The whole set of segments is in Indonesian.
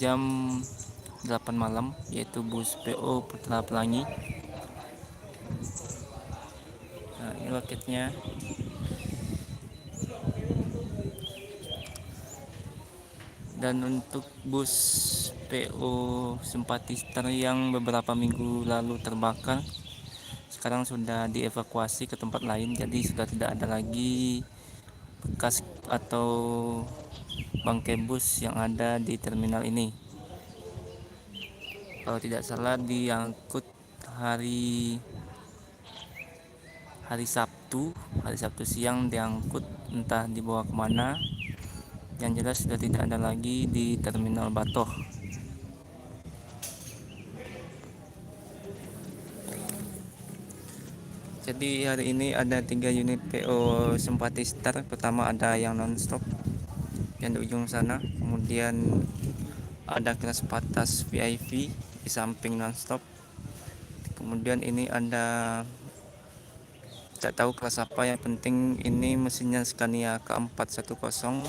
jam 8 malam, yaitu bus PO Putra Pelangi. Nah, ini loketnya. Dan untuk bus PO Simpati Star yang beberapa minggu lalu terbakar, sekarang sudah dievakuasi ke tempat lain, jadi sudah tidak ada lagi bekas atau bangkai bus yang ada di terminal ini. Kalau tidak salah diangkut hari Sabtu siang, diangkut entah dibawa kemana. Yang jelas sudah tidak ada lagi di terminal Batoh. Jadi hari ini ada 3 unit PO Simpati Star. Pertama ada yang non-stop yang di ujung sana, kemudian ada kelas patas VIP di samping non-stop, kemudian ini ada tidak tahu kelas apa, yang penting ini mesinnya Scania K410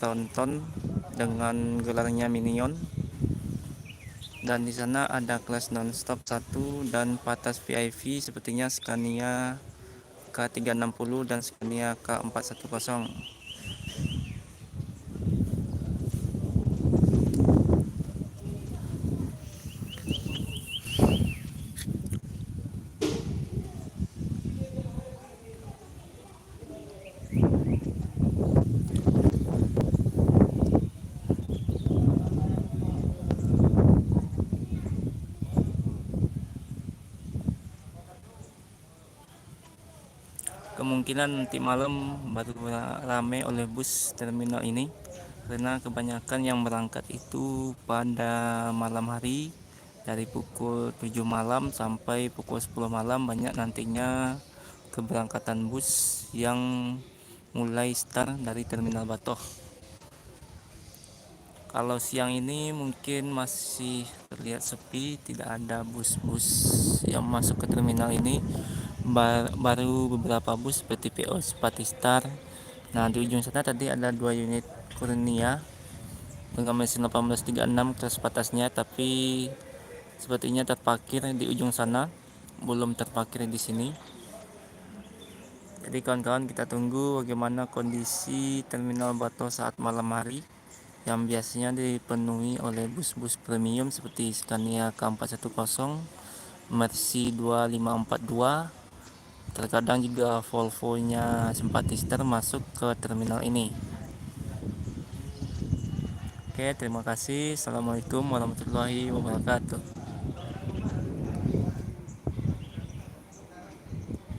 tronton dengan gelarnya Minion. Dan di sana ada kelas non-stop 1 dan patas VIP sepertinya Scania K360 dan Scania K410. Kemungkinan nanti malam baru ramai oleh bus terminal ini, karena kebanyakan yang berangkat itu pada malam hari dari pukul 7 malam sampai pukul 10 malam. Banyak nantinya keberangkatan bus yang mulai start dari terminal Batoh. Kalau siang ini mungkin masih terlihat sepi, tidak ada bus-bus yang masuk ke terminal ini. Baru beberapa bus seperti PO Simpati Star. Nah, di ujung sana tadi ada 2 unit Kurnia dengan mesin 1836 kelas patasnya, tapi sepertinya terparkir di ujung sana, belum terparkir di sini. Jadi kawan-kawan, kita tunggu bagaimana kondisi terminal Batoh saat malam hari, yang biasanya dipenuhi oleh bus-bus premium seperti Scania K410, Mercy 2542, terkadang juga Volvo-nya Simpati Star masuk ke terminal ini. Oke, terima kasih. Assalamualaikum warahmatullahi wabarakatuh.